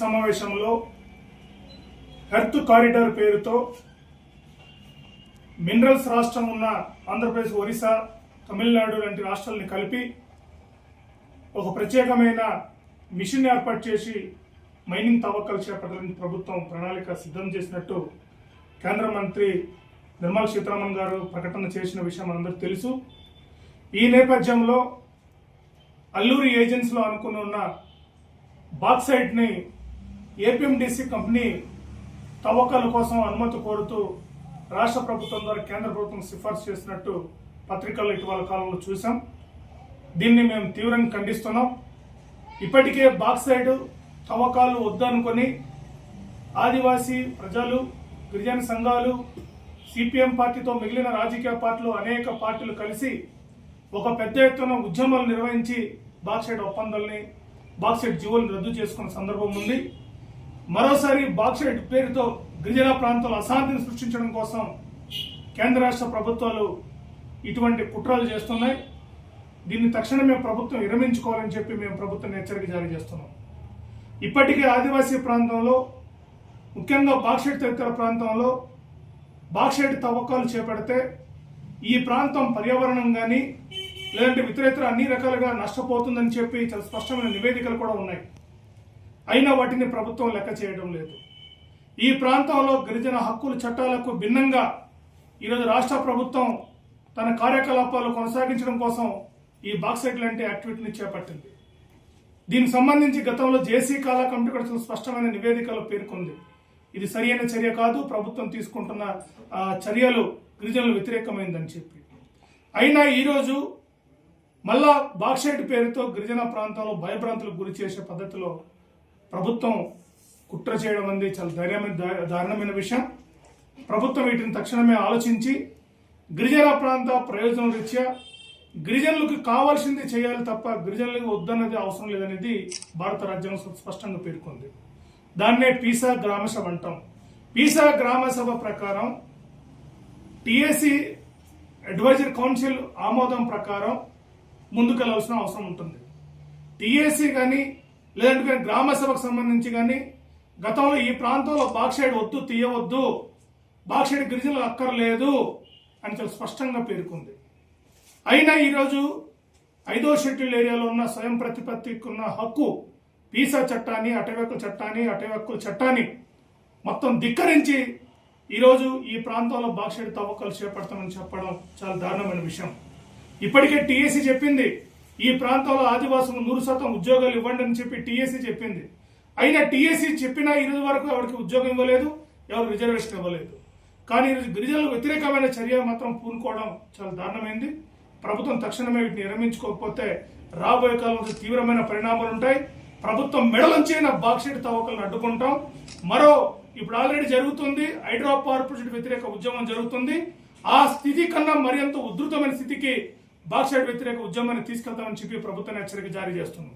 సమావేశంలో earth corridor పేరుతో minerals రాష్ట్రం ఉన్న ఆంధ్రప్రదేశ్, ఒరిస్సా, తమిళనాడు లాంటి రాష్ట్రాలని కలిపి ఒక ప్రత్యేకమైన మిషన్ ఏర్పాటు చేసి మైనింగ్ తవ్వకాలు చేపట్టాలని ప్రభుత్వం ప్రణాళిక సిద్ధం చేసినట్టు కేంద్ర మంత్రి నిర్మలా సీతారామన్ గారు ప్రకటన చేసిన విషయం మనందరికీ తెలుసు. ఈ నేపథ్యంలో అల్లూరి ఏజెన్సీలో అనుకుని ఉన్న బాక్సైట్ ని ఏపీఎండిసి కంపెనీ తవ్వకాల కోసం అనుమతి కోరుతూ రాష్ట్ర ప్రభుత్వం ద్వారా కేంద్ర ప్రభుత్వం సిఫార్సు చేసినట్టు పత్రికల్లో ఇటీవల కాలంలో చూసాం. దీన్ని మేము తీవ్రంగా ఖండిస్తున్నాం. ఇప్పటికే బాక్సైట్ తవ్వకాలు వద్దనుకొని ఆదివాసీ ప్రజలు, గిరిజన సంఘాలు, సిపిఎం పార్టీతో మిగిలిన రాజకీయ పార్టీలు, అనేక పార్టీలు కలిసి ఒక పెద్ద ఎత్తున ఉద్యమాలు నిర్వహించి బాక్సైట్ ఒప్పందాలని, బాక్సైట్ జీవోలను రద్దు చేసుకున్న సందర్భం ఉంది. మరోసారి బాక్సైట్ పేరుతో గిరిజన ప్రాంతాల్లో అశాంతిని సృష్టించడం కోసం కేంద్ర రాష్ట్ర ప్రభుత్వాలు ఇటువంటి కుట్రలు చేస్తున్నాయి. దీన్ని తక్షణమే ప్రభుత్వం విరమించుకోవాలని చెప్పి మేము ప్రభుత్వం హెచ్చరిక జారీ చేస్తున్నాం. ఇప్పటికే ఆదివాసీ ప్రాంతంలో, ముఖ్యంగా బాక్సైట్ తదితర ప్రాంతంలో బాక్సైట్ తవ్వకాలు చేపడితే ఈ ప్రాంతం పర్యావరణం కానీ లేదంటే ఇతరేతర అన్ని రకాలుగా నష్టపోతుందని చెప్పి చాలా స్పష్టమైన నివేదికలు కూడా ఉన్నాయి. అయినా వాటిని ప్రభుత్వం లెక్క చేయడం లేదు. ఈ ప్రాంతంలో గిరిజన హక్కుల చట్టాలకు భిన్నంగా ఈరోజు రాష్ట్ర ప్రభుత్వం తన కార్యకలాపాలు కొనసాగించడం కోసం ఈ బాక్సైట్ లాంటి యాక్టివిటీని చేపట్టింది. దీనికి సంబంధించి గతంలో జేసీ కాలా కమిటీ కూడా చాలా స్పష్టమైన నివేదికలో పేర్కొంది. ఇది సరైన చర్య కాదు, ప్రభుత్వం తీసుకుంటున్న చర్యలు గిరిజనులు వ్యతిరేకమైందని చెప్పి. అయినా ఈరోజు మళ్ళా బాక్సైట్ పేరుతో గిరిజన ప్రాంతంలో భయభ్రాంతులకు గురి చేసే పద్ధతిలో ప్రభుత్వం కుట్ర చేయడం అనేది చాలా దారుణమైన విషయం. ప్రభుత్వం వీటిని తక్షణమే ఆలోచించి గిరిజన ప్రాంత ప్రయోజనం రీత్యా గిరిజనులకు కావాల్సింది చేయాలి తప్ప గిరిజనులకు వద్దన్నది అవసరం లేదనేది భారత రాజ్యాంగం స్పష్టంగా పేర్కొంది. దాన్నే పీసా గ్రామసభ అంటాం. పీసా గ్రామసభ ప్రకారం టిఎసి అడ్వైజరీ కౌన్సిల్ ఆమోదం ప్రకారం ముందుకెళ్లాల్సిన అవసరం ఉంటుంది. టిఎసి కానీ లేదంటే గ్రామ సభకు సంబంధించి కానీ గతంలో ఈ ప్రాంతంలో బాక్సైట్ వద్దు, తీయవద్దు, బాక్సైట్ గిరిజనులకు అక్కర్లేదు అని చాలా స్పష్టంగా పేర్కొంది. అయినా ఈరోజు 5వ షెడ్యూల్ ఏరియాలో ఉన్న స్వయం ప్రతిపత్తికి ఉన్న హక్కు పీసా చట్టాన్ని, అటవీ హక్కుల చట్టాన్ని మొత్తం ధిక్కరించి ఈరోజు ఈ ప్రాంతంలో బాక్సైట్ తవ్వకాలు చేపడతామని చెప్పడం చాలా దారుణమైన విషయం. ఇప్పటికే టీఎసీ చెప్పింది ఈ ప్రాంతంలో ఆదివాసులు 100% ఉద్యోగాలు ఇవ్వండి అని చెప్పి టీఎసీ చెప్పింది. అయినా టీఎసీ చెప్పినా ఈరోజు వరకు ఎవరికి ఉద్యోగం ఇవ్వలేదు, ఎవరు రిజర్వేషన్ ఇవ్వలేదు. కానీ ఈరోజు గిరిజనులకు వ్యతిరేకమైన చర్య మాత్రం పూనుకోవడం చాలా దారుణమైంది. ప్రభుత్వం తక్షణమే వీటిని విరమించుకోకపోతే రాబోయే కాలంలో తీవ్రమైన పరిణామాలు ఉంటాయి. ప్రభుత్వం మెడలంచైన బాక్సైట్ తవ్వకాలను అడ్డుకుంటాం. ఇప్పుడు ఆల్రెడీ జరుగుతుంది, హైడ్రో పవర్ ప్రాజెక్టు వ్యతిరేక ఉద్యమం జరుగుతుంది. ఆ స్థితి కన్నా మరింత ఉధృతమైన స్థితికి బాక్సైట్ వ్యతిరేక ఉద్యమాన్ని తీసుకెళ్తామని చెప్పి ప్రభుత్వాన్ని హెచ్చరిక జారీ చేస్తున్నాం.